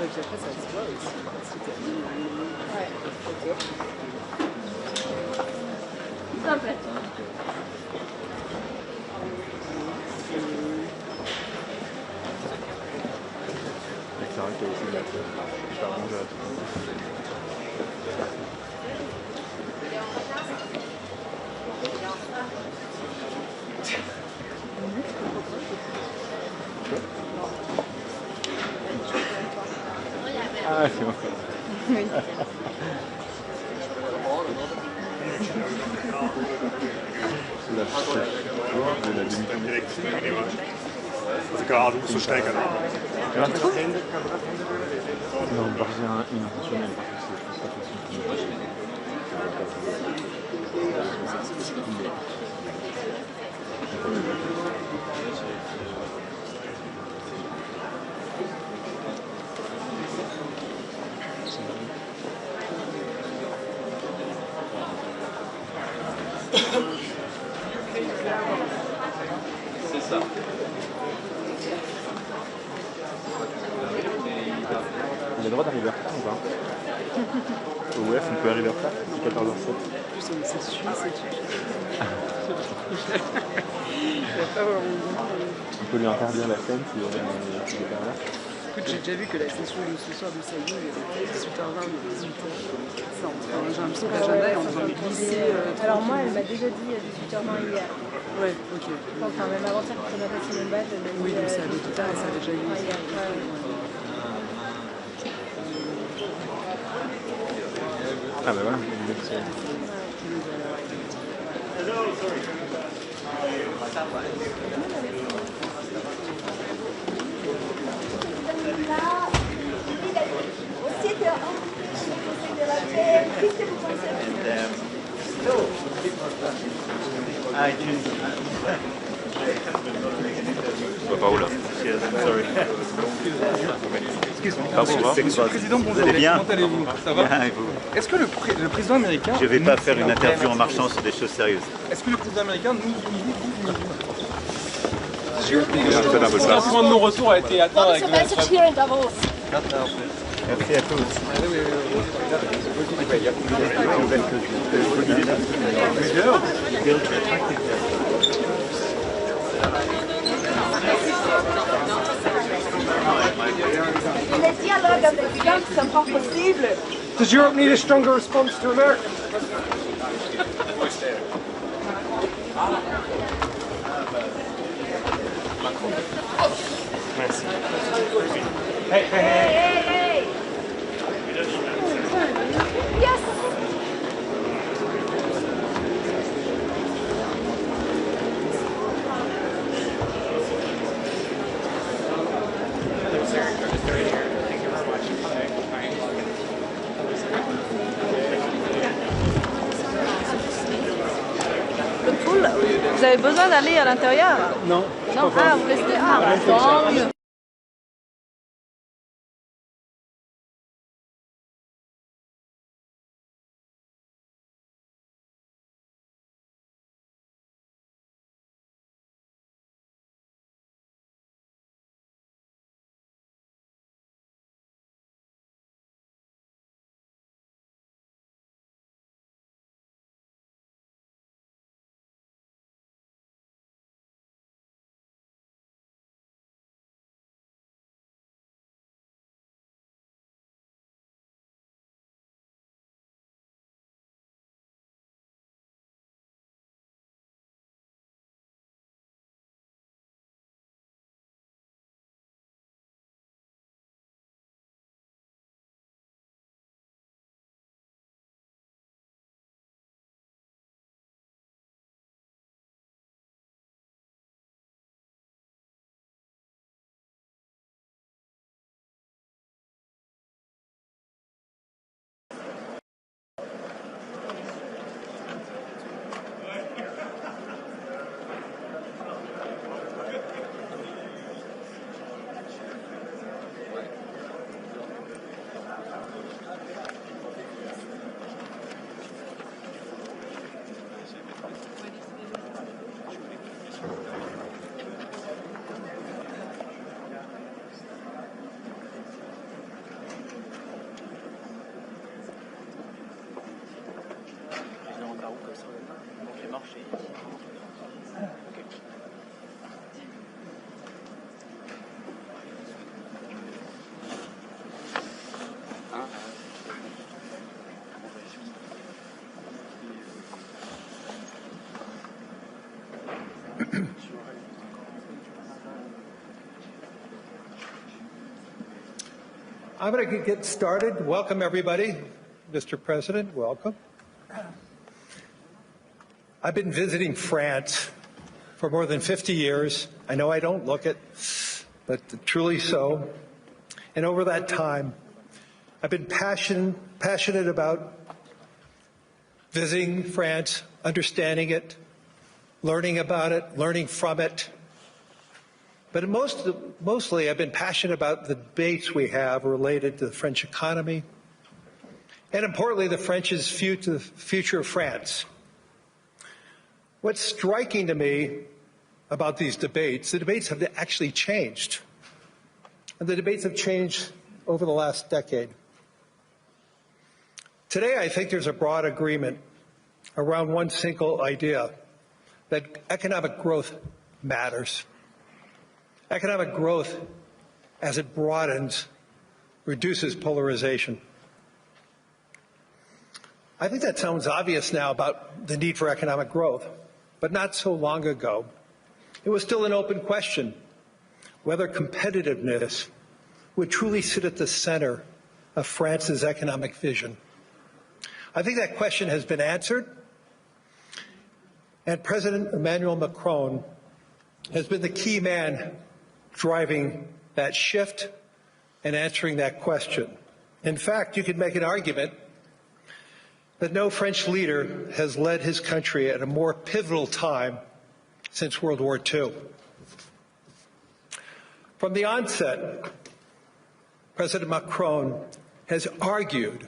et puis après ça se voit aussi. Ouais. Sympa. C'est vrai qu'il y a aussi de la faire manger à tout le monde. Ah, c'est bon. Oui. La demi-tournée. Sogar Alu so steigern. Ja. Non, Barzien inintentionnel, parce que c'est pas facile. C'est ça. Il a le droit d'arriver en retard ou pas? Au WEF, on peut arriver en retard, c'est 14h07. C'est suisse et tout. Il va pas avoir On peut lui interdire la scène s'il est pas là. Écoute, j'ai déjà vu que la session de ce soir de Saïd, il y avait 18h20 ou 18h. J'ai l'impression que l'agenda est en train de glisser. Alors moi, elle m'a déjà dit à 18h20 hier. Ouais, ok. Enfin, même avant-hier, quand on a passé mon badge, elle m'a dit... Oui, donc ça avait tout tard et ça avait déjà eu. Ah bah voilà. Paola. Monsieur le Président, bonjour. Vous allez bien? Comment allez-vous? Ça va? Bien, et vous? Est-ce que le président américain... Je ne vais pas faire une interview en marchant sur des choses sérieuses. Est-ce que le président américain nous Un point de non-retour a été atteint avec... Merci à tous. Merci à tous. Les dialogues avec Trump sont pas possibles. Does Europe need a stronger response to America? Merci. Hey, hey, hey. Hey. Yes. Le pool, vous avez besoin d'aller à l'intérieur? Non. Non, ah, vous restez. Ah, tant mieux. I'm going to get started. Welcome, everybody. Mr. President, welcome. I've been visiting France for more than 50 years. I know I don't look it, but truly so. And over that time, I've been passionate about visiting France, understanding it, learning about it, learning from it. But mostly I've been passionate about the debates we have related to the French economy, and importantly, the future of France. What's striking to me about these debates, the debates have actually changed. And the debates have changed over the last decade. Today, I think there's a broad agreement around one single idea, that economic growth matters. Economic growth, as it broadens, reduces polarization. I think that sounds obvious now about the need for economic growth, but not so long ago. It was still an open question whether competitiveness would truly sit at the center of France's economic vision. I think that question has been answered, and President Emmanuel Macron has been the key man driving that shift and answering that question. In fact, you could make an argument that no French leader has led his country at a more pivotal time since World War II. From the onset, President Macron has argued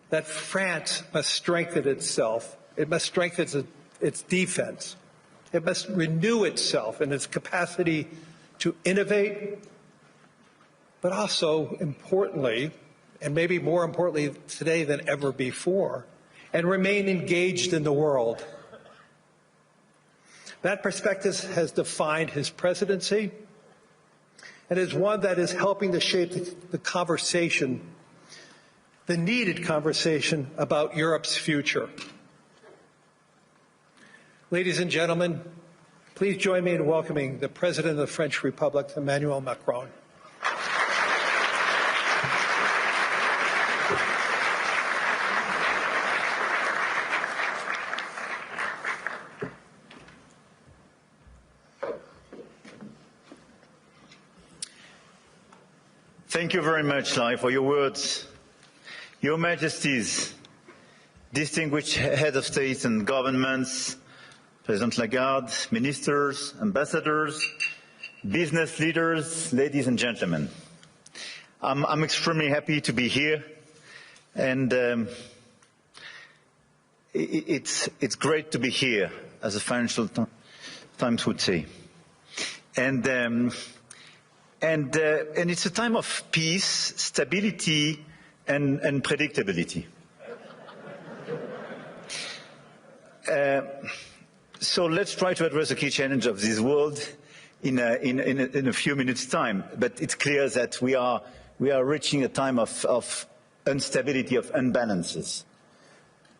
that France must strengthen itself. It must strengthen its defense. It must renew itself in its capacity to innovate, but also importantly, and maybe more importantly today than ever before, and remain engaged in the world. That perspective has defined his presidency and is one that is helping to shape the conversation, the needed conversation about Europe's future. Ladies and gentlemen, please join me in welcoming the President of the French Republic, Emmanuel Macron. Thank you very much, Lai, for your words. Your Majesties, distinguished heads of state and governments, President Lagarde, ministers, ambassadors, business leaders, ladies and gentlemen. I'm extremely happy to be here, and it's great to be here, as the Financial Times would say. And it's a time of peace, stability, and predictability. So let's try to address the key challenge of this world in a few minutes' time. But it's clear that we are reaching a time of instability, of imbalances,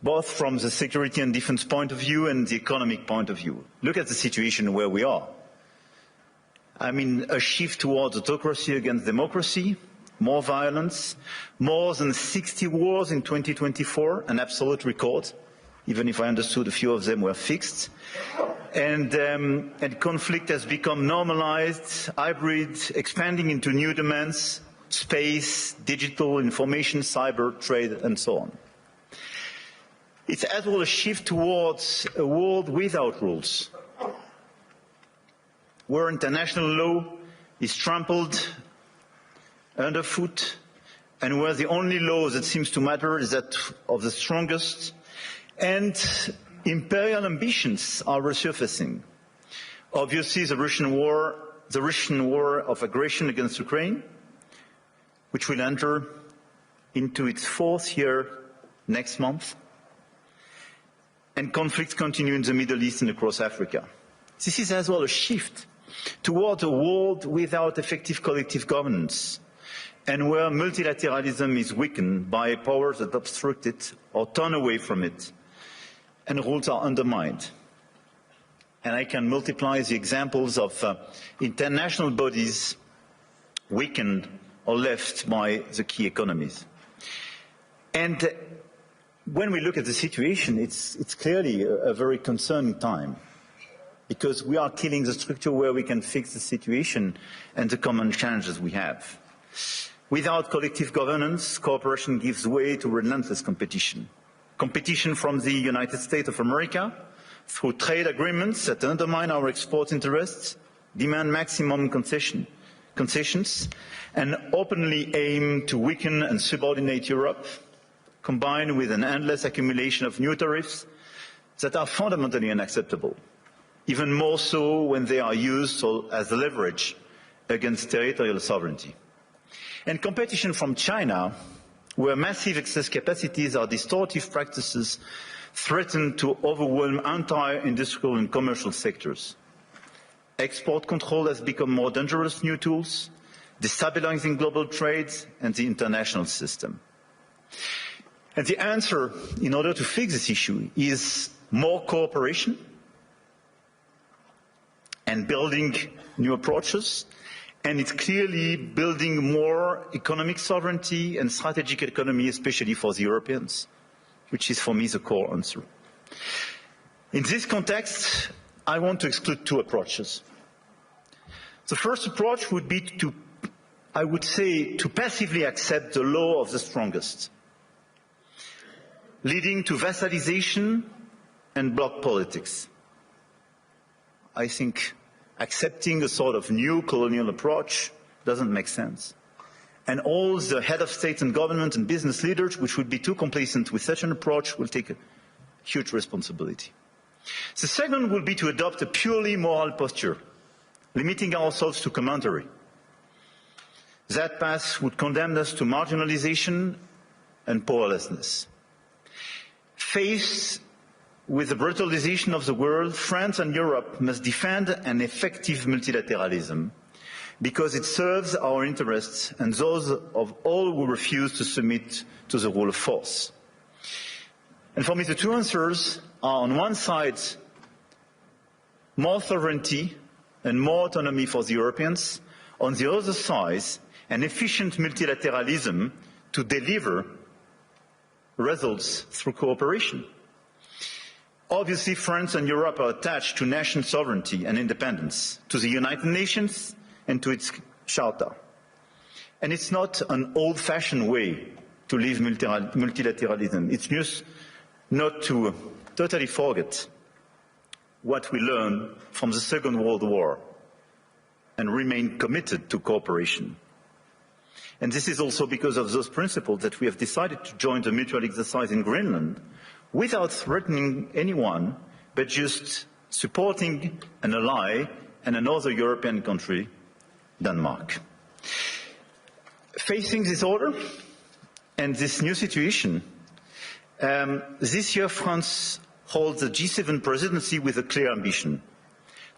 both from the security and defense point of view and the economic point of view. Look at the situation where we are. I mean, a shift towards autocracy against democracy, more violence, more than 60 wars in 2024, an absolute record, even if I understood a few of them were fixed. And conflict has become normalized, hybrid, expanding into new domains, space, digital, information, cyber, trade, and so on. It's as well a shift towards a world without rules, where international law is trampled underfoot, and where the only law that seems to matter is that of the strongest, and imperial ambitions are resurfacing. Obviously, the Russian war of aggression against Ukraine, which will enter into its 4th year next month, and conflicts continue in the Middle East and across Africa. This is as well a shift towards a world without effective collective governance, and where multilateralism is weakened by powers that obstruct it or turn away from it, and rules are undermined. And I can multiply the examples of international bodies weakened or left by the key economies. And when we look at the situation, it's clearly a very concerning time, because we are killing the structure where we can fix the situation and the common challenges we have. Without collective governance, cooperation gives way to relentless competition. Competition from the United States of America through trade agreements that undermine our export interests, demand maximum concessions, and openly aim to weaken and subordinate Europe, combined with an endless accumulation of new tariffs that are fundamentally unacceptable, even more so when they are used as leverage against territorial sovereignty. And competition from China, where massive excess capacities or distortive practices threaten to overwhelm entire industrial and commercial sectors. Export control has become more dangerous new tools, destabilizing global trade and the international system. And the answer, in order to fix this issue, is more cooperation and building new approaches. And it's clearly building more economic sovereignty and strategic autonomy, especially for the Europeans, which is for me the core answer. In this context, I want to exclude two approaches. The first approach would be to, I would say, to passively accept the law of the strongest, leading to vassalization and bloc politics. I think accepting a sort of new colonial approach doesn't make sense. And all the head of state and government and business leaders, which would be too complacent with such an approach, will take a huge responsibility. The second would be to adopt a purely moral posture, limiting ourselves to commentary. That path would condemn us to marginalization and powerlessness. Faced with the brutalization of the world, France and Europe must defend an effective multilateralism because it serves our interests and those of all who refuse to submit to the rule of force. And for me, the two answers are, on one side, more sovereignty and more autonomy for the Europeans. On the other side, an efficient multilateralism to deliver results through cooperation. Obviously, France and Europe are attached to national sovereignty and independence, to the United Nations and to its Charter. And it's not an old-fashioned way to live multilateralism. It's just not to totally forget what we learned from the Second World War and remain committed to cooperation. And this is also because of those principles that we have decided to join the mutual exercise in Greenland without threatening anyone, but just supporting an ally and another European country, Denmark. Facing this order and this new situation, this year France holds the G7 presidency with a clear ambition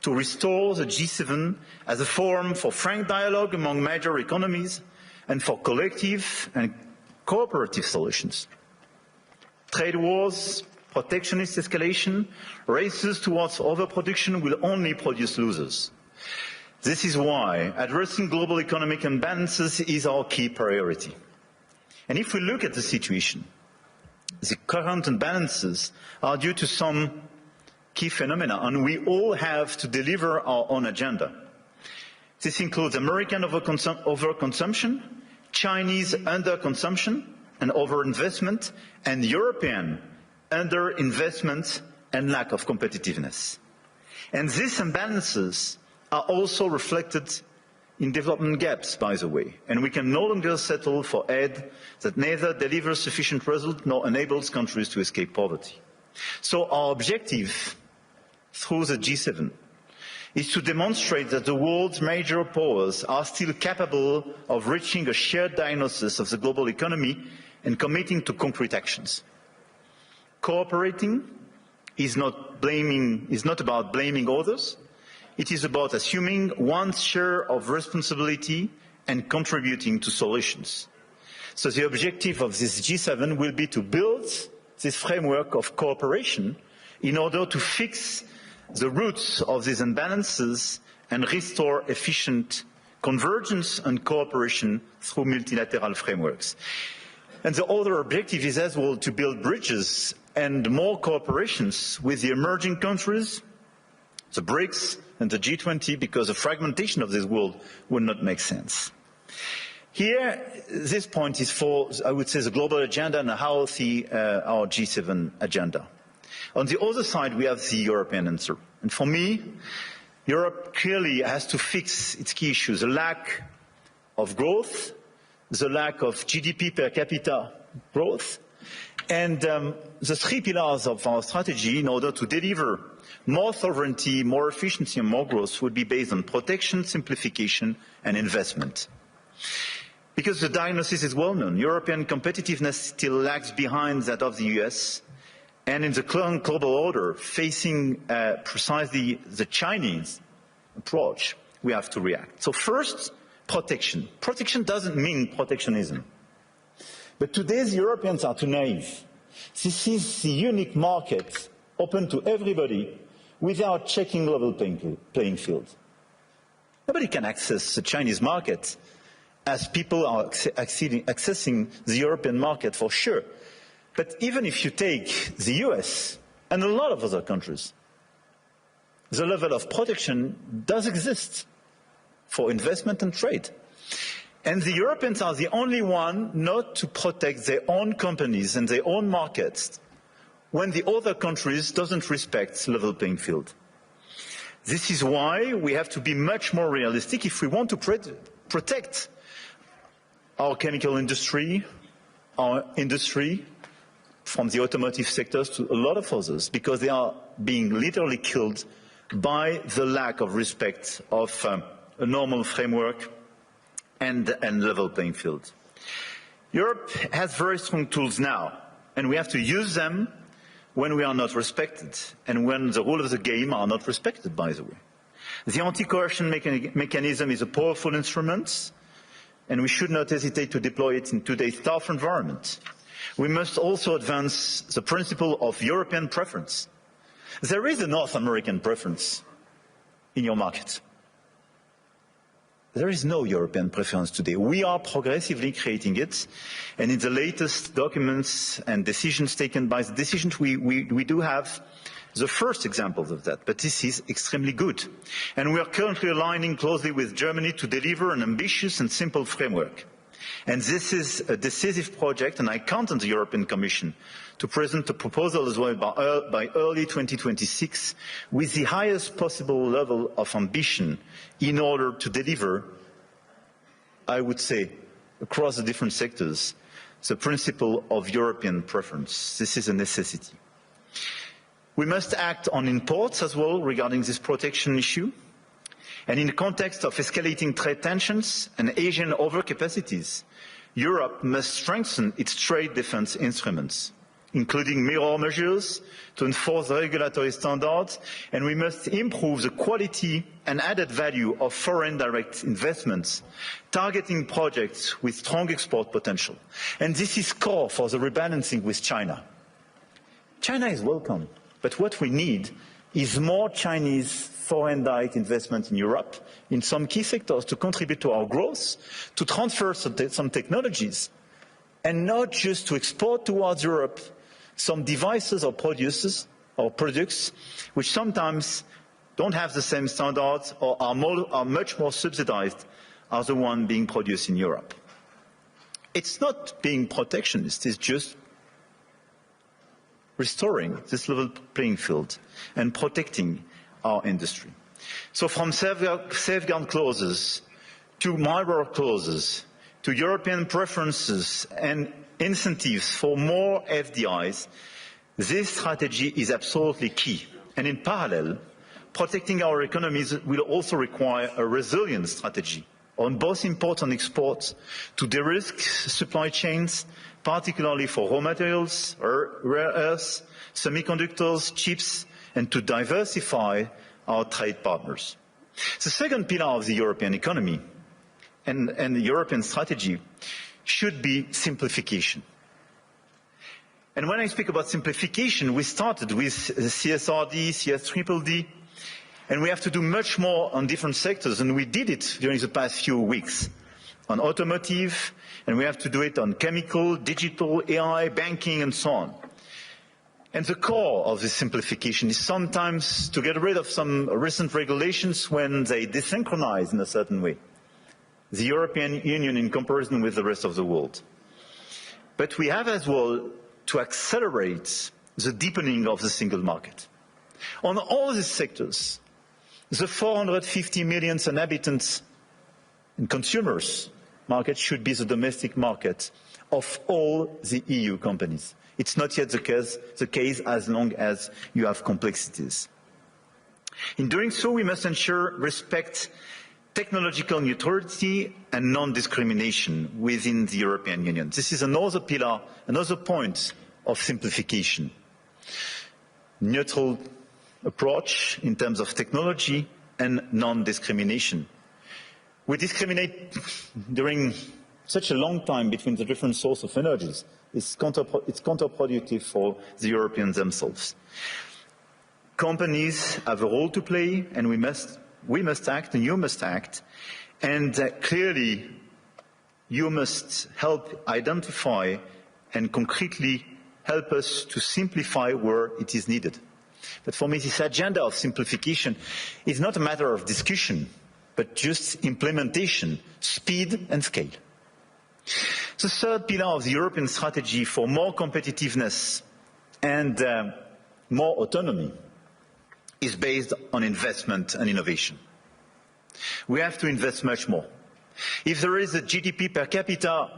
to restore the G7 as a forum for frank dialogue among major economies and for collective and cooperative solutions. Trade wars, protectionist escalation, races towards overproduction will only produce losers. This is why addressing global economic imbalances is our key priority. And if we look at the situation, the current imbalances are due to some key phenomena, and we all have to deliver our own agenda. This includes American overconsumption, Chinese underconsumption and overinvestment, and European underinvestment and lack of competitiveness. And these imbalances are also reflected in development gaps, by the way, and we can no longer settle for aid that neither delivers sufficient result nor enables countries to escape poverty. So our objective through the G7 is to demonstrate that the world's major powers are still capable of reaching a shared diagnosis of the global economy and committing to concrete actions. Cooperating is not about blaming others. It is about assuming one's share of responsibility and contributing to solutions. So the objective of this G7 will be to build this framework of cooperation in order to fix the roots of these imbalances and restore efficient convergence and cooperation through multilateral frameworks. And the other objective is as well to build bridges and more cooperations with the emerging countries, the BRICS and the G20, because the fragmentation of this world would not make sense. Here, this point is for, I would say, the global agenda and how our G7 agenda. On the other side, we have the European answer. And for me, Europe clearly has to fix its key issues: the lack of growth, the lack of GDP per capita growth, and the three pillars of our strategy in order to deliver more sovereignty, more efficiency and more growth would be based on protection, simplification and investment. Because the diagnosis is well known, European competitiveness still lags behind that of the US, and in the current global order, facing precisely the Chinese approach, we have to react. So first, protection. Protection doesn't mean protectionism. But today's Europeans are too naive. This is the unique market open to everybody without checking level playing field. Nobody can access the Chinese market as people are accessing the European market for sure. But even if you take the US and a lot of other countries, the level of protection does exist for investment and trade. And the Europeans are the only one not to protect their own companies and their own markets when the other countries doesn't respect level playing field. This is why we have to be much more realistic if we want to protect our chemical industry, our industry, from the automotive sectors to a lot of others, because they are being literally killed by the lack of respect of a normal framework and level playing field. Europe has very strong tools now, and we have to use them when we are not respected and when the rules of the game are not respected, by the way. The anti-coercion mechanism is a powerful instrument, and we should not hesitate to deploy it in today's tough environment. We must also advance the principle of European preference. There is a North American preference in your market. There is no European preference today. We are progressively creating it, and in the latest documents and decisions taken by the decisions, we do have the first examples of that, but this is extremely good. And we are currently aligning closely with Germany to deliver an ambitious and simple framework. And this is a decisive project, and I count on the European Commission to present a proposal as well by early 2026 with the highest possible level of ambition in order to deliver, I would say, across the different sectors, the principle of European preference. This is a necessity. We must act on imports as well regarding this protection issue. And in the context of escalating trade tensions and Asian overcapacities, Europe must strengthen its trade defence instruments, including mirror measures to enforce the regulatory standards, and we must improve the quality and added value of foreign direct investments, targeting projects with strong export potential. And this is core for the rebalancing with China. China is welcome, but what we need is more Chinese foreign direct investment in Europe, in some key sectors, to contribute to our growth, to transfer some technologies, and not just to export towards Europe some devices or products which sometimes don't have the same standards or are much more subsidized as the one being produced in Europe. It's not being protectionist, it's just restoring this level playing field and protecting our industry. So from safeguard clauses to mirror clauses to European preferences and incentives for more FDIs, this strategy is absolutely key. And in parallel, protecting our economies will also require a resilient strategy on both imports and exports to de-risk supply chains, particularly for raw materials, rare earths, semiconductors, chips, and to diversify our trade partners. The second pillar of the European economy and the European strategy should be simplification. And when I speak about simplification, we started with CSRD, CSDDD, And we have to do much more on different sectors, and we did it during the past few weeks. On automotive, and we have to do it on chemical, digital, AI, banking, and so on. And the core of this simplification is sometimes to get rid of some recent regulations when they desynchronize in a certain way the European Union in comparison with the rest of the world. But we have as well to accelerate the deepening of the single market. On all these sectors, the 450 million inhabitants and consumers market should be the domestic market of all the EU companies. It's not yet the case as long as you have complexities. In doing so, we must ensure respect technological neutrality and non-discrimination within the European Union. This is another pillar, another point of simplification. Neutral approach in terms of technology and non-discrimination. We discriminate during such a long time between the different sources of energies. It's counterproductive for the Europeans themselves. Companies have a role to play, and we must act, and you must act. And clearly, you must help identify and concretely help us to simplify where it is needed. But for me, this agenda of simplification is not a matter of discussion, but just implementation, speed and scale. The third pillar of the European strategy for more competitiveness and more autonomy is based on investment and innovation. We have to invest much more. If there is a GDP per capita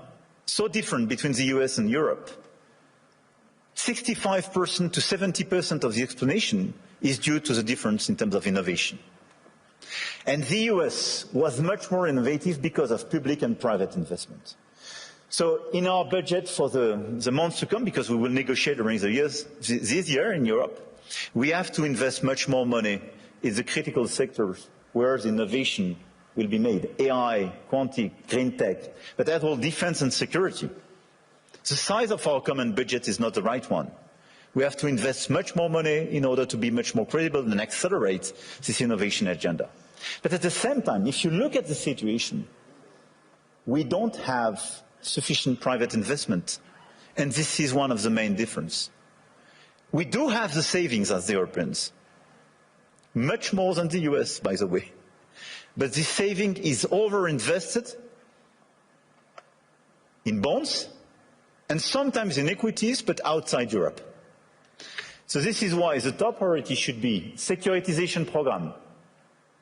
so different between the US and Europe, 65% to 70% of the explanation is due to the difference in terms of innovation. And the US was much more innovative because of public and private investment. So in our budget for the months to come, because we will negotiate during the years, this year in Europe, we have to invest much more money in the critical sectors where the innovation will be made. AI, quantum, green tech, but as well defense and security. The size of our common budget is not the right one. We have to invest much more money in order to be much more credible and accelerate this innovation agenda. But at the same time, if you look at the situation, we don't have sufficient private investment, and this is one of the main differences. We do have the savings as the Europeans, much more than the US, by the way. But this saving is overinvested in bonds and sometimes in equities, but outside Europe. So this is why the top priority should be securitization program.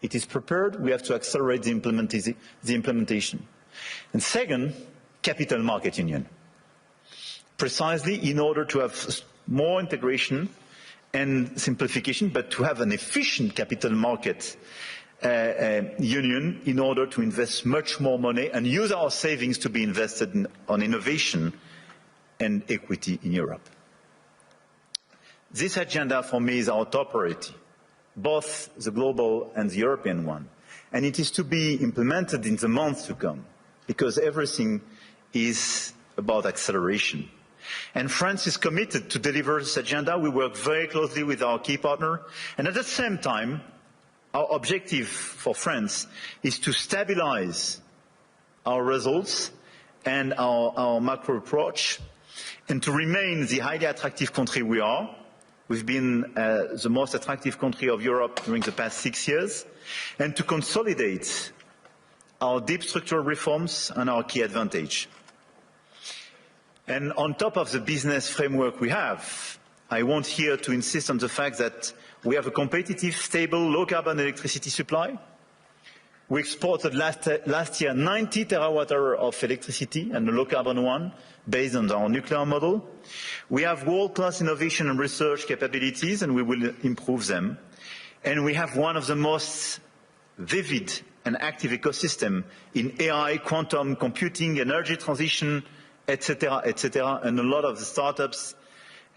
It is prepared, we have to accelerate the implementation. And second, capital market union. Precisely in order to have more integration and simplification, but to have an efficient capital market union in order to invest much more money and use our savings to be invested on innovation and equity in Europe. This agenda for me is our top priority, both the global and the European one. And it is to be implemented in the months to come, because everything is about acceleration. And France is committed to deliver this agenda. We work very closely with our key partner. And at the same time, our objective for France is to stabilize our results and our macro approach, and to remain the highly attractive country we are. We've been the most attractive country of Europe during the past 6 years, and to consolidate our deep structural reforms and our key advantage. And on top of the business framework we have, I want here to insist on the fact that we have a competitive, stable, low-carbon electricity supply. We exported last year 90 terawatt-hours of electricity, and a low-carbon one, based on our nuclear model. We have world-class innovation and research capabilities, and we will improve them. And we have one of the most vivid and active ecosystem in AI, quantum computing, energy transition, etc., and a lot of the startups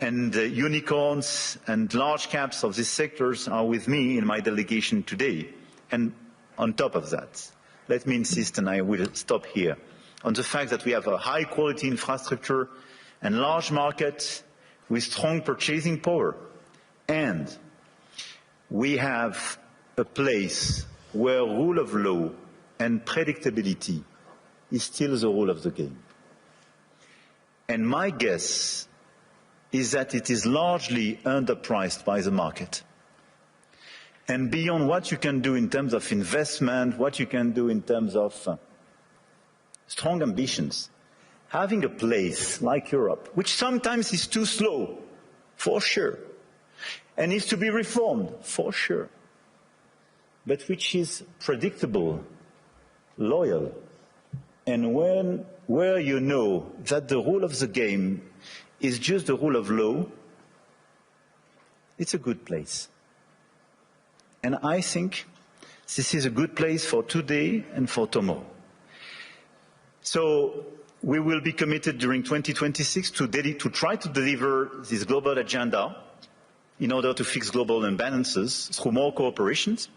and unicorns and large caps of these sectors are with me in my delegation today. And on top of that, let me insist, and I will stop here, on the fact that we have a high-quality infrastructure and large market with strong purchasing power. And we have a place where rule of law and predictability is still the rule of the game. And my guess is that it is largely underpriced by the market. And beyond what you can do in terms of investment, what you can do in terms of strong ambitions, having a place like Europe, which sometimes is too slow, for sure, and needs to be reformed, for sure, but which is predictable, loyal, and where you know that the rule of the game is just the rule of law, it's a good place. And I think this is a good place for today and for tomorrow. So we will be committed during 2026 to try to deliver this global agenda in order to fix global imbalances through more cooperations.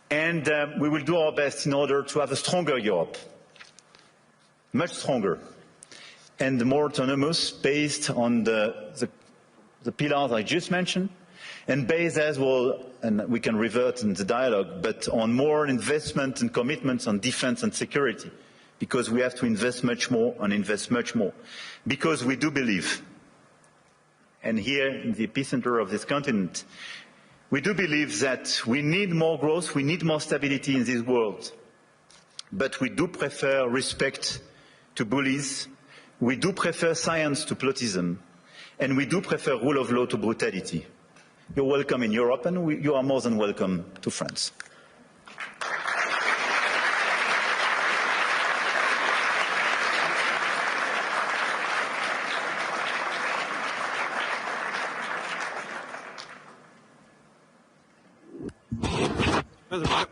And we will do our best in order to have a stronger Europe, much stronger, and more autonomous, based on the pillars I just mentioned, and based as well, and we can revert in the dialogue, but on more investment and commitments on defense and security, because we have to invest much more and invest much more. Because we do believe, and here in the epicenter of this continent, we do believe that we need more growth, we need more stability in this world, but we do prefer respect to bullies, we do prefer science to plotism, and we do prefer rule of law to brutality. You're welcome in Europe, and you are more than welcome to France.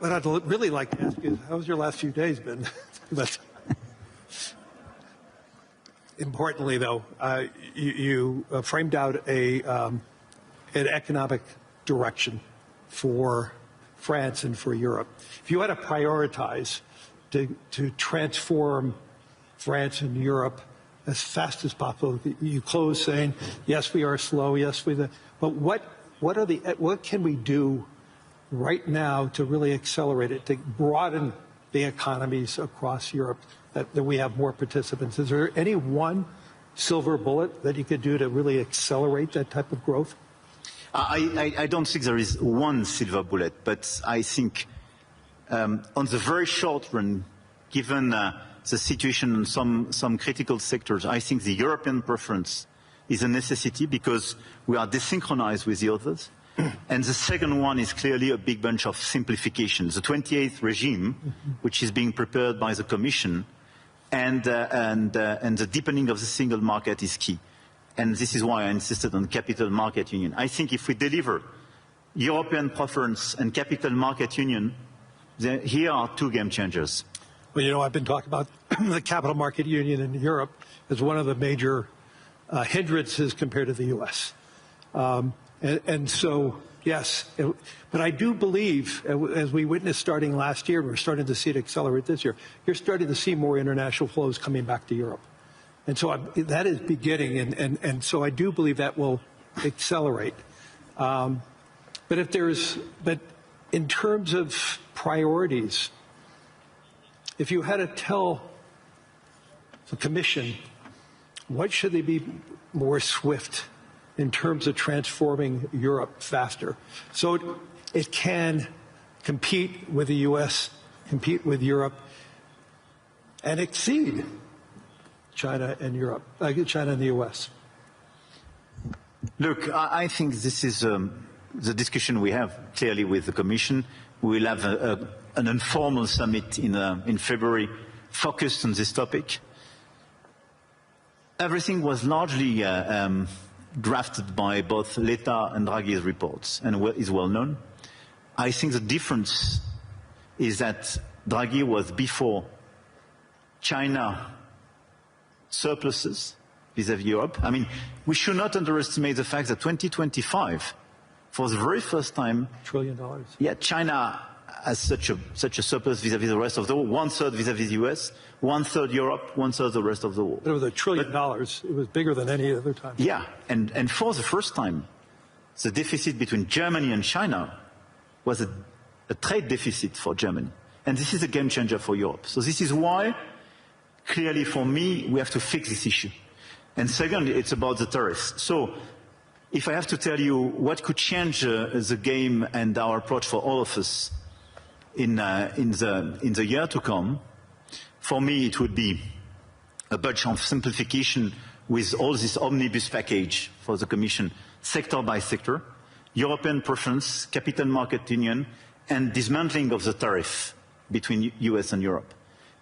What I'd really like to ask you is, how's your last few days been? But importantly, though, you framed out an economic direction for France and for Europe. If you had to prioritize to transform France and Europe as fast as possible, you close saying, yes, we are slow, yes, but what can we do right now to really accelerate it, to broaden the economies across Europe, that we have more participants? Is there any one silver bullet that you could do to really accelerate that type of growth? I don't think there is one silver bullet, but I think on the very short run, given the situation in some critical sectors, I think the European preference is a necessity because we are desynchronized with the others. And the second one is clearly a big bunch of simplifications. The 28th regime, which is being prepared by the Commission, and the deepening of the single market is key. And this is why I insisted on capital market union. I think if we deliver European preference and capital market union, here are two game changers. Well, you know, I've been talking about the capital market union in Europe as one of the major hindrances compared to the U.S. And so, yes, but I do believe, as we witnessed starting last year, we're starting to see it accelerate this year, you're starting to see more international flows coming back to Europe. And so that is beginning, and so I do believe that will accelerate. But in terms of priorities, if you had to tell the Commission, what should they be more swift in terms of transforming Europe faster, so it can compete with the U.S., compete with Europe, and exceed China and Europe, China and the U.S.? Look, I think this is the discussion we have clearly with the Commission. We will have an informal summit in February focused on this topic. Everything was largely drafted by both Letta and Draghi's reports and is well known. I think the difference is that Draghi was before China surpluses vis-à-vis Europe. I mean, we should not underestimate the fact that 2025, for the very first time, $1 trillion. Yeah, China has such a surplus vis-à-vis the rest of the world, one-third vis-à-vis the US, one-third Europe, one-third the rest of the world. But it was $1 trillion. It was bigger than any other time. Yeah, and for the first time, the deficit between Germany and China was a a trade deficit for Germany. And this is a game changer for Europe. So this is why, clearly for me, we have to fix this issue. And second, it's about the tariffs. So if I have to tell you what could change the game and our approach for all of us in the year to come, for me it would be a bunch of simplification with all this omnibus package for the Commission, sector by sector, European preference, capital market union, and dismantling of the tariff between US and Europe.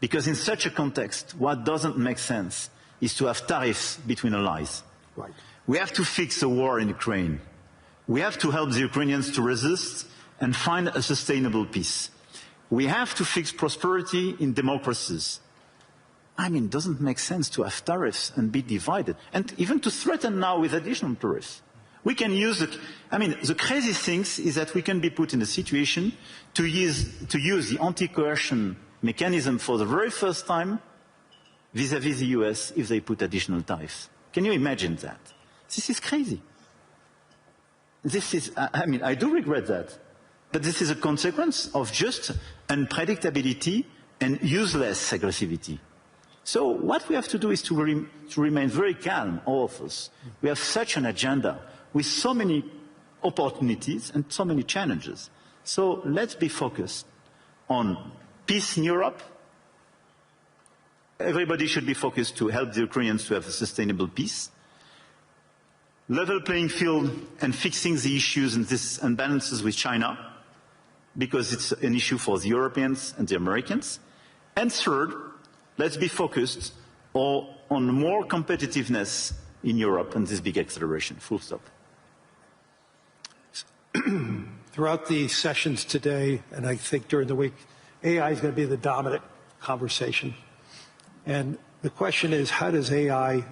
Because in such a context, what doesn't make sense is to have tariffs between allies. Right. We have to fix the war in Ukraine. We have to help the Ukrainians to resist and find a sustainable peace. We have to fix prosperity in democracies. I mean, it doesn't make sense to have tariffs and be divided, and even to threaten now with additional tariffs. We can use the crazy thing is that we can be put in a situation to use the anti-coercion mechanism for the very first time vis-à-vis the US if they put additional tariffs. Can you imagine that? This is crazy. This is, I do regret that. But this is a consequence of just unpredictability and useless aggressivity. So what we have to do is to remain very calm, all of us. We have such an agenda with so many opportunities and so many challenges. So let's be focused on peace in Europe. Everybody should be focused to help the Ukrainians to have a sustainable peace. Level playing field and fixing the issues and these imbalances with China, because it's an issue for the Europeans and the Americans. And third, let's be focused on more competitiveness in Europe and this big acceleration, full stop. Throughout the sessions today, and I think during the week, AI is going to be the dominant conversation. And the question is, how does AI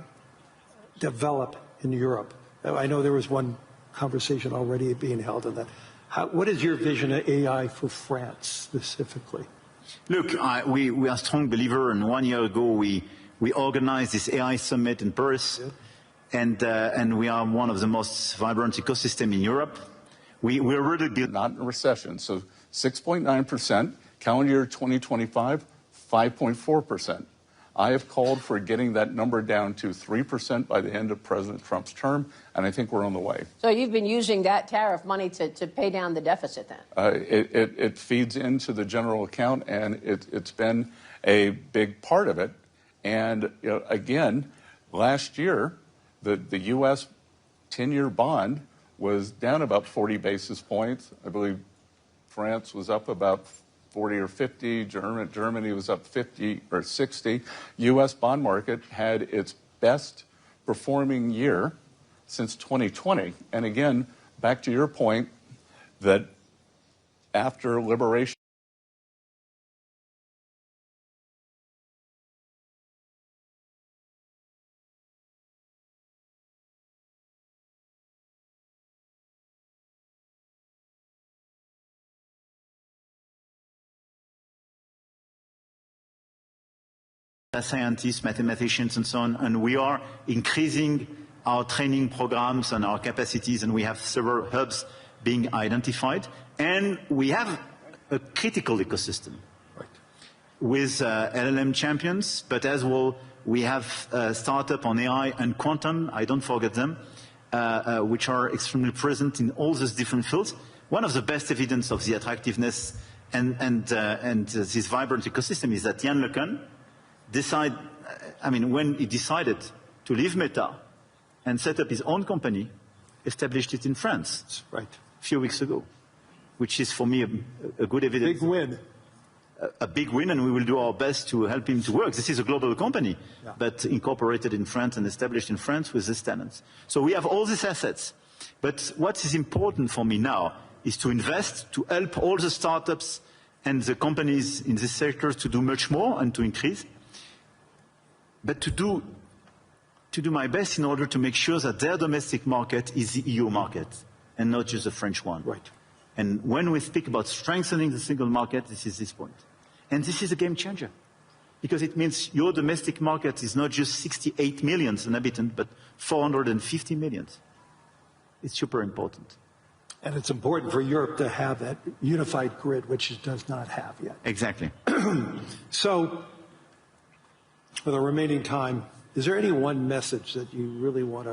develop in Europe? I know there was one conversation already being held on that. What is your vision of AI for France specifically? Look, we are a strong believer, and 1 year ago we organized this AI summit in Paris, and we are one of the most vibrant ecosystems in Europe. We're really not in a recession, so 6.9%, calendar year 2025, 5.4%. I have called for getting that number down to 3% by the end of President Trump's term, and I think we're on the way. So you've been using that tariff money to pay down the deficit then? It feeds into the general account, and it's been a big part of it. And again, last year, the U.S. 10-year bond was down about 40 basis points. I believe France was up about 40 or 50. Germany was up 50 or 60. U.S. bond market had its best performing year since 2020. And again, back to your point that after liberation, scientists, mathematicians, and so on, and we are increasing our training programs and our capacities, and we have several hubs being identified, and we have a critical ecosystem with LLM champions, but as well we have startup on AI and quantum, I don't forget them, which are extremely present in all these different fields. One of the best evidence of the attractiveness and this vibrant ecosystem is that Jan LeCun when he decided to leave Meta and set up his own company, established it in France, a few weeks ago, which is for me a good evidence. Big win. A big win, and we will do our best to help him to work. This is a global company, but incorporated in France and established in France with these talents. So we have all these assets. But what is important for me now is to invest, to help all the startups and the companies in this sector to do much more and to increase. But to do my best in order to make sure that their domestic market is the EU market and not just the French one. Right. And when we speak about strengthening the single market, this is this point. And this is a game changer, because it means your domestic market is not just 68 million inhabitants, but 450 million. It's super important. And it's important for Europe to have that unified grid, which it does not have yet. Exactly. So, for the remaining time, is there any one message that you really want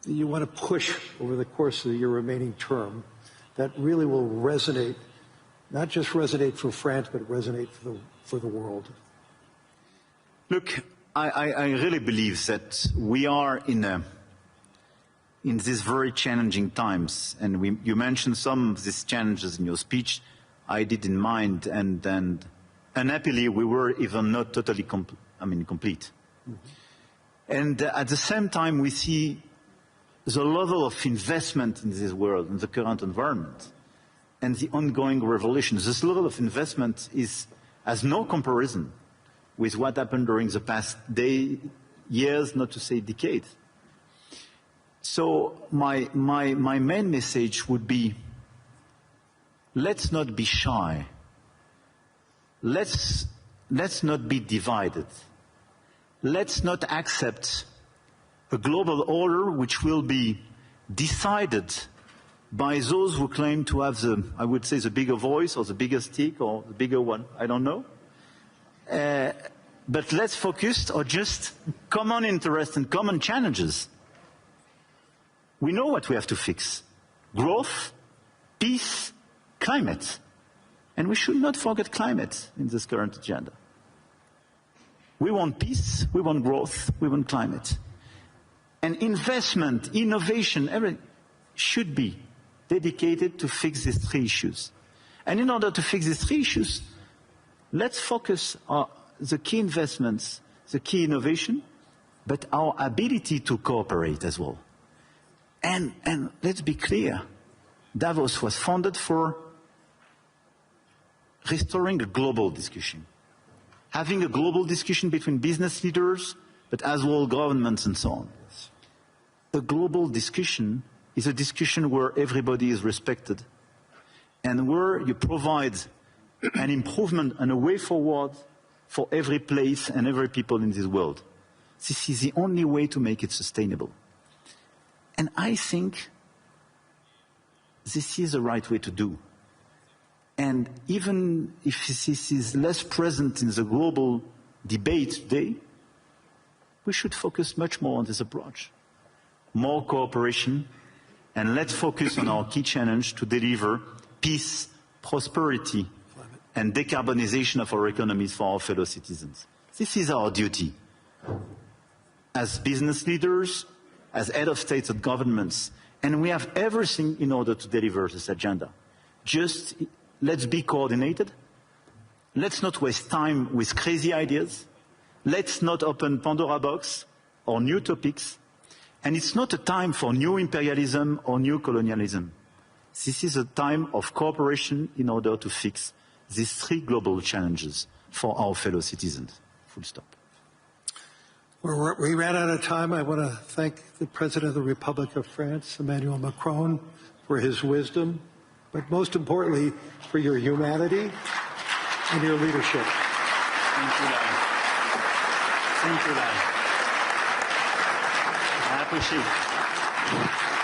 to push over the course of your remaining term that really will resonate, not just resonate for France, but resonate for the world? Look, I really believe that we are in these very challenging times, and you mentioned some of these challenges in your speech. I did in mind, and unhappily we were even not totally complete. Mm-hmm. And at the same time, we see the level of investment in this world, in the current environment, and the ongoing revolution. This level of investment has no comparison with what happened during the past years, not to say decades. So my main message would be, let's not be shy. Let's not be divided. Let's not accept a global order which will be decided by those who claim to have I would say, the bigger voice or the bigger stick or the bigger one. I don't know. But let's focus on just common interests and common challenges. We know what we have to fix: growth, peace, climate. And we should not forget climate in this current agenda. We want peace, we want growth, we want climate. And investment, innovation, everything should be dedicated to fix these three issues. And in order to fix these three issues, let's focus on the key investments, the key innovation, but our ability to cooperate as well. And let's be clear, Davos was founded for restoring a global discussion, having a global discussion between business leaders, but as well governments and so on. A global discussion is a discussion where everybody is respected and where you provide an improvement and a way forward for every place and every people in this world. This is the only way to make it sustainable. And I think this is the right way to do. And even if this is less present in the global debate today, we should focus much more on this approach. More cooperation, and let's focus on our key challenge to deliver peace, prosperity, and decarbonization of our economies for our fellow citizens. This is our duty. As business leaders, as head of states and governments, and we have everything in order to deliver this agenda. Just let's be coordinated. Let's not waste time with crazy ideas. Let's not open Pandora box or new topics. And it's not a time for new imperialism or new colonialism. This is a time of cooperation in order to fix these three global challenges for our fellow citizens. Full stop. We ran out of time. I want to thank the President of the Republic of France, Emmanuel Macron, for his wisdom, but most importantly, for your humanity and your leadership. Thank you, Larry. Thank you, Larry. I appreciate it.